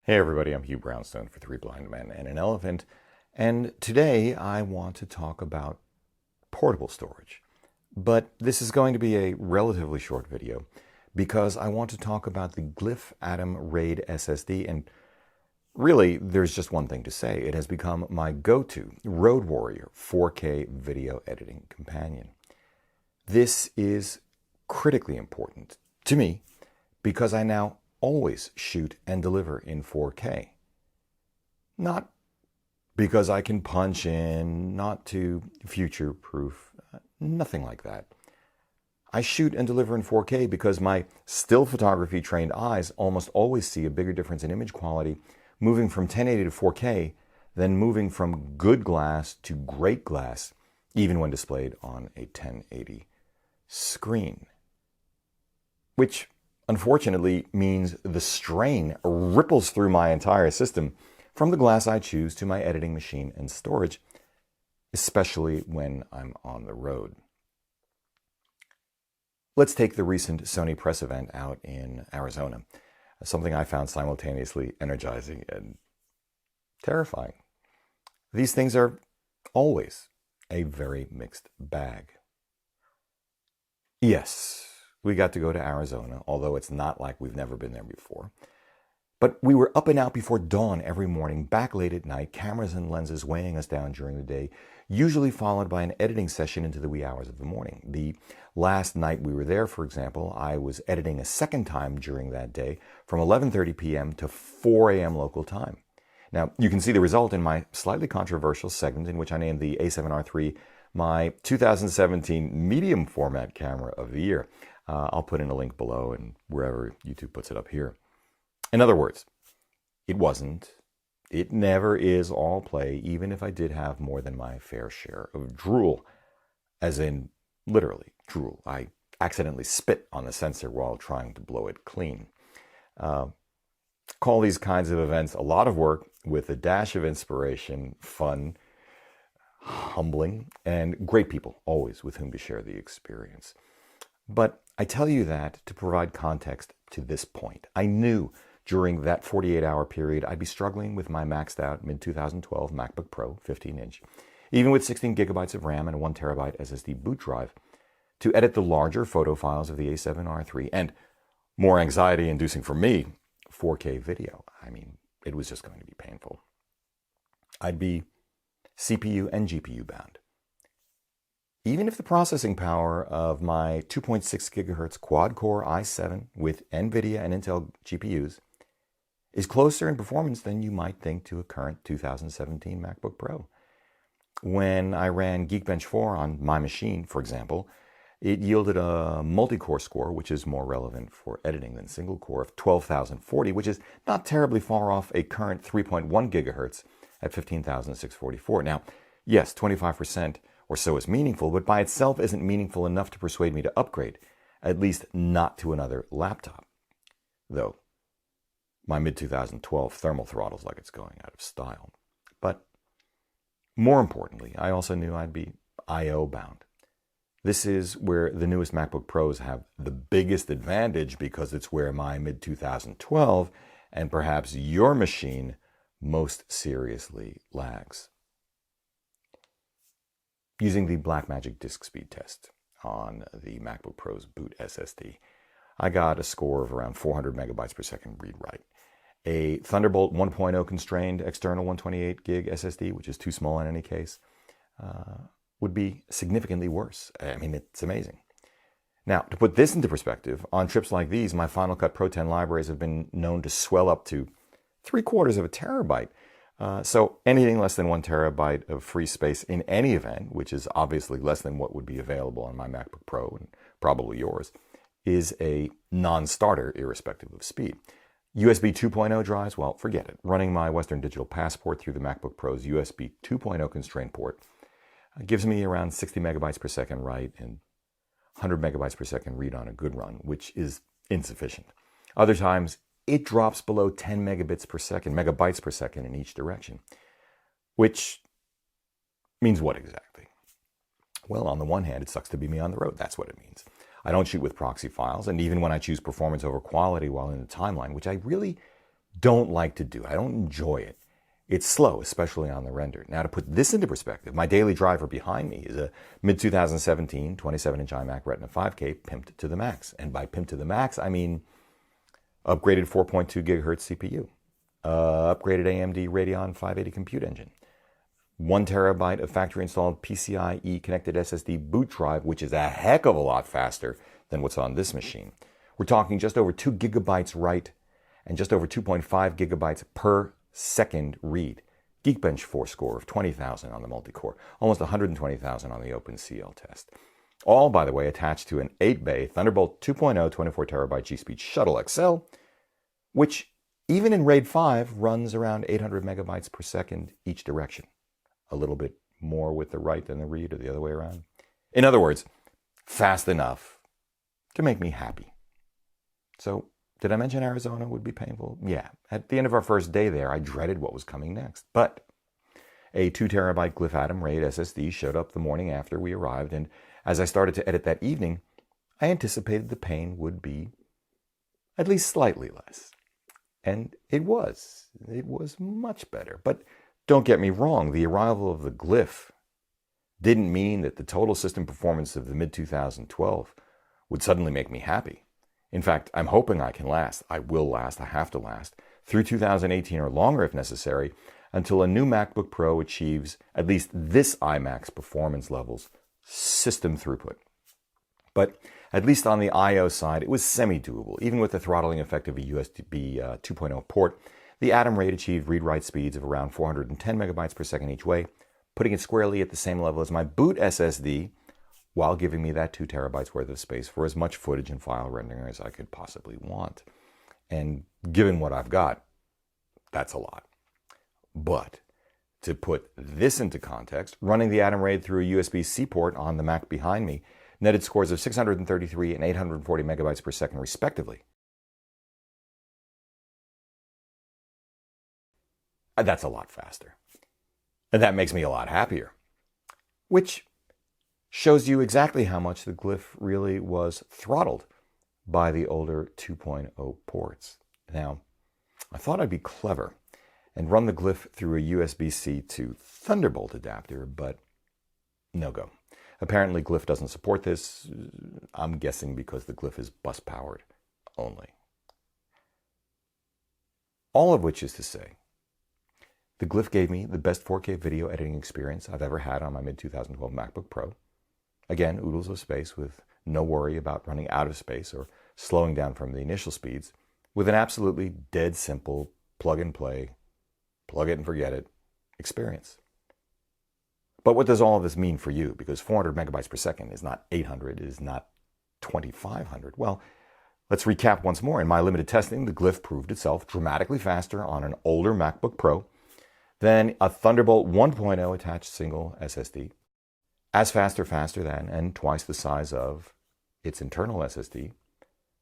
Hey everybody, I'm Hugh Brownstone for Three Blind Men and an Elephant, and today I want to talk about portable storage. But this is going to be a relatively short video because I want to talk about the Glyph Atom RAID SSD, and really there's just one thing to say. It has become my go-to road warrior 4K video editing companion. This is critically important to me because I now always shoot and deliver in 4K. Not because I can punch in, not to future-proof, nothing like that. I shoot and deliver in 4K because my still photography trained eyes almost always see a bigger difference in image quality moving from 1080 to 4K than moving from good glass to great glass, even when displayed on a 1080 screen. Which unfortunately means the strain ripples through my entire system from the glass I choose to my editing machine and storage, especially when I'm on the road. Let's take the recent Sony press event out in Arizona, something I found simultaneously energizing and terrifying. These things are always a very mixed bag. Yes, we got to go to Arizona, although it's not like we've never been there before. But we were up and out before dawn every morning, back late at night, cameras and lenses weighing us down during the day, usually followed by an editing session into the wee hours of the morning. The last night we were there, for example, I was editing a second time during that day from 11:30 p.m. to 4 a.m. local time. Now, you can see the result in my slightly controversial segment in which I named the A7R III my 2017 medium format camera of the year. I'll put in a link below and wherever YouTube puts it up here. In other words, it never is all play, even if I did have more than my fair share of drool. As in, literally, drool. I accidentally spit on the sensor while trying to blow it clean. Call these kinds of events a lot of work with a dash of inspiration, fun, humbling, and great people, always with whom to share the experience. But I tell you that to provide context to this point. I knew during that 48-hour period I'd be struggling with my maxed out mid-2012 MacBook Pro 15-inch, even with 16 gigabytes of RAM and a 1 terabyte SSD boot drive, to edit the larger photo files of the A7R III, and more anxiety-inducing for me, 4K video. I mean, it was just going to be painful. I'd be CPU and GPU bound. Even if the processing power of my 2.6 gigahertz quad-core i7 with NVIDIA and Intel GPUs is closer in performance than you might think to a current 2017 MacBook Pro. When I ran Geekbench 4 on my machine, for example, it yielded a multi-core score, which is more relevant for editing than single-core, of 12,040, which is not terribly far off a current 3.1 gigahertz at 15,644. Now, yes, 25% or so is meaningful, but by itself isn't meaningful enough to persuade me to upgrade, at least not to another laptop. Though, my mid-2012 thermal throttle's like it's going out of style. But more importantly, I also knew I'd be I/O bound. This is where the newest MacBook Pros have the biggest advantage because it's where my mid-2012 and perhaps your machine most seriously lags. Using the Blackmagic disk speed test on the MacBook Pro's boot SSD, I got a score of around 400 megabytes per second read-write. A Thunderbolt 1.0 constrained external 128 gig SSD, which is too small in any case, would be significantly worse. I mean, it's amazing. Now, to put this into perspective, on trips like these, my Final Cut Pro 10 libraries have been known to swell up to 3/4 of a terabyte. So anything less than 1 terabyte of free space in any event, which is obviously less than what would be available on my MacBook Pro and probably yours, is a non-starter irrespective of speed. USB 2.0 drives, well, forget it. Running my Western Digital Passport through the MacBook Pro's USB 2.0 constraint port gives me around 60 megabytes per second write and 100 megabytes per second read on a good run, which is insufficient. Other times, it drops below 10 megabytes per second in each direction. Which means what exactly? Well, on the one hand, it sucks to be me on the road. That's what it means. I don't shoot with proxy files, and even when I choose performance over quality while in the timeline, which I really don't like to do. I don't enjoy it. It's slow, especially on the render. Now, to put this into perspective, my daily driver behind me is a mid-2017 27-inch iMac Retina 5K pimped to the max. And by pimped to the max, I mean upgraded 4.2 gigahertz CPU, upgraded AMD Radeon 580 compute engine, 1 terabyte of factory-installed PCIe connected SSD boot drive, which is a heck of a lot faster than what's on this machine. We're talking just over 2 gigabytes write and just over 2.5 gigabytes per second read. Geekbench 4 score of 20,000 on the multi-core, almost 120,000 on the OpenCL test. All, by the way, attached to an 8-bay Thunderbolt 2.0 24 terabyte G-Speed Shuttle XL, which even in RAID 5 runs around 800 megabytes per second each direction. A little bit more with the write than the read, or the other way around. In other words, fast enough to make me happy. So, did I mention Arizona would be painful? Yeah. At the end of our first day there, I dreaded what was coming next. But a 2 terabyte Glyph Atom RAID SSD showed up the morning after we arrived, and as I started to edit that evening, I anticipated the pain would be at least slightly less. And it was. It was much better. But don't get me wrong, the arrival of the Glyph didn't mean that the total system performance of the mid-2012 would suddenly make me happy. In fact, I'm hoping I can last. I will last. I have to last through 2018 or longer if necessary, until a new MacBook Pro achieves at least this iMac's performance levels, system throughput. But at least on the I/O side, it was semi-doable. Even with the throttling effect of a USB 2.0 port, the Atom RAID achieved read-write speeds of around 410 megabytes per second each way, putting it squarely at the same level as my boot SSD, while giving me that 2 terabytes worth of space for as much footage and file rendering as I could possibly want. And given what I've got, that's a lot. But to put this into context, running the Atom RAID through a USB-C port on the Mac behind me netted scores of 633 and 840 megabytes per second respectively. That's a lot faster. And that makes me a lot happier. Which shows you exactly how much the Glyph really was throttled by the older 2.0 ports. Now, I thought I'd be clever and run the Glyph through a USB-C to Thunderbolt adapter, but no go. Apparently Glyph doesn't support this. I'm guessing because the Glyph is bus powered only. All of which is to say, the Glyph gave me the best 4K video editing experience I've ever had on my mid-2012 MacBook Pro. Again, oodles of space with no worry about running out of space or slowing down from the initial speeds, with an absolutely dead simple plug and play, plug it and forget it experience. But what does all of this mean for you? Because 400 megabytes per second is not 800, it is not 2500. Well, let's recap once more. In my limited testing, the Glyph proved itself dramatically faster on an older MacBook Pro than a Thunderbolt 1.0 attached single SSD, as faster than, and twice the size of its internal SSD,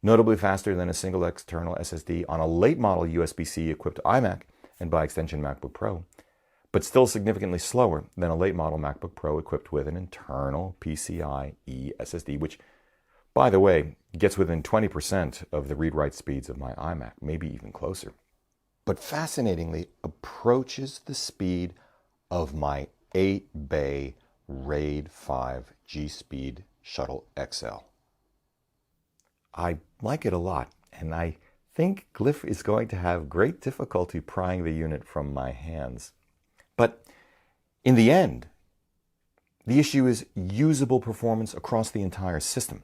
notably faster than a single external SSD on a late model USB-C equipped iMac and by extension MacBook Pro, but still significantly slower than a late model MacBook Pro equipped with an internal PCIe SSD, which, by the way, gets within 20% of the read-write speeds of my iMac, maybe even closer. But fascinatingly approaches the speed of my 8-bay RAID 5 G-Speed Shuttle XL. I like it a lot, and I think Glyph is going to have great difficulty prying the unit from my hands. But in the end, the issue is usable performance across the entire system.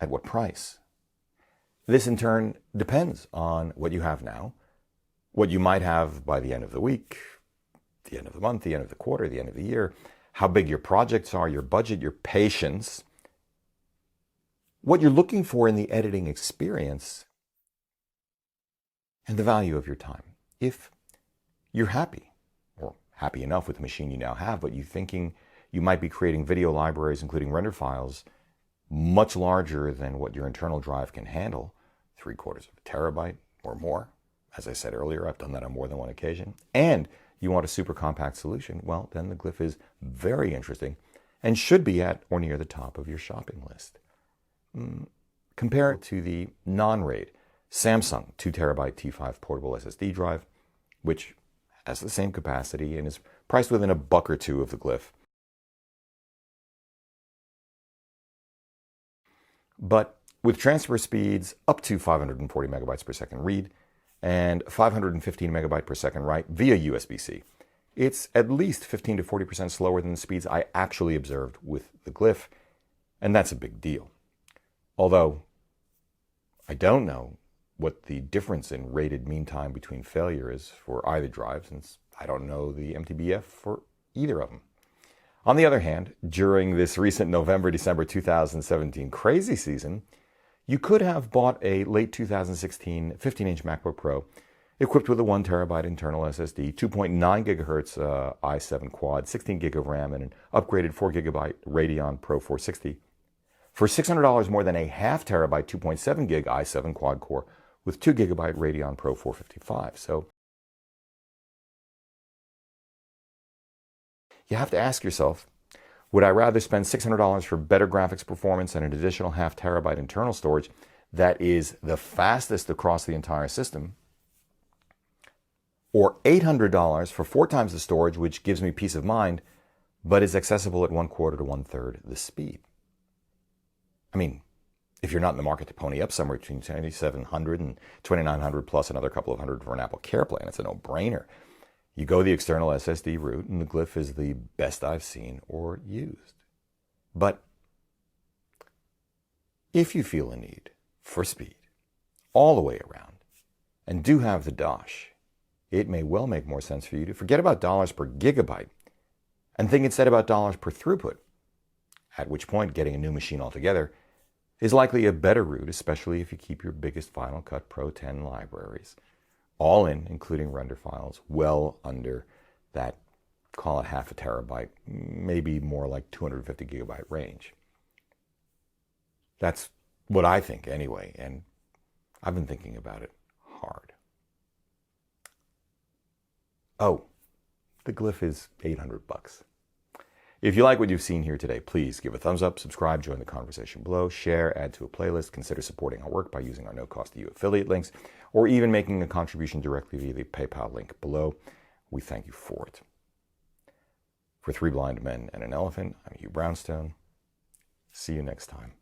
At what price? This in turn depends on what you have now, what you might have by the end of the week, the end of the month, the end of the quarter, the end of the year, how big your projects are, your budget, your patience, what you're looking for in the editing experience, and the value of your time. If you're happy, or happy enough with the machine you now have, but you're thinking you might be creating video libraries, including render files, much larger than what your internal drive can handle, 3/4 of a terabyte or more. As I said earlier, I've done that on more than one occasion. And you want a super compact solution, well, then the Glyph is very interesting and should be at or near the top of your shopping list. Compare it to the non-RAID Samsung 2 terabyte T5 portable SSD drive, which has the same capacity and is priced within a buck or two of the Glyph. But with transfer speeds up to 540 megabytes per second read and 515 megabyte per second write via USB-C, it's at least 15 to 40% slower than the speeds I actually observed with the Glyph, and that's a big deal. Although I don't know what the difference in rated mean time between failure is for either drive, since I don't know the MTBF for either of them. On the other hand, during this recent November-December 2017 crazy season, you could have bought a late 2016 15-inch MacBook Pro equipped with a 1 terabyte internal SSD, 2.9 gigahertz i7 quad, 16 gig of RAM, and an upgraded 4 gigabyte Radeon Pro 460 for $600 more than a half terabyte 2.7 gig i7 quad core with 2 gigabyte Radeon Pro 455. So you have to ask yourself, would I rather spend $600 for better graphics performance and an additional half terabyte internal storage that is the fastest across the entire system, or $800 for 4 times the storage, which gives me peace of mind, but is accessible at 1/4 to 1/3 the speed? I mean, if you're not in the market to pony up somewhere between $2,700 and $2,900 plus another couple of hundred for an Apple Care plan, it's a no-brainer. You go the external SSD route, and the Glyph is the best I've seen or used. But if you feel a need for speed all the way around and do have the dosh, it may well make more sense for you to forget about dollars per gigabyte and think instead about dollars per throughput, at which point getting a new machine altogether is likely a better route, especially if you keep your biggest Final Cut Pro 10 libraries, all in, including render files, well under that, call it half a terabyte, maybe more like 250 gigabyte range. That's what I think anyway, and I've been thinking about it hard. Oh, the Glyph is $800. If you like what you've seen here today, please give a thumbs up, subscribe, join the conversation below, share, add to a playlist, consider supporting our work by using our no-cost-to-you affiliate links, or even making a contribution directly via the PayPal link below. We thank you for it. For 3 Blind Men and an Elephant, I'm Hugh Brownstone. See you next time.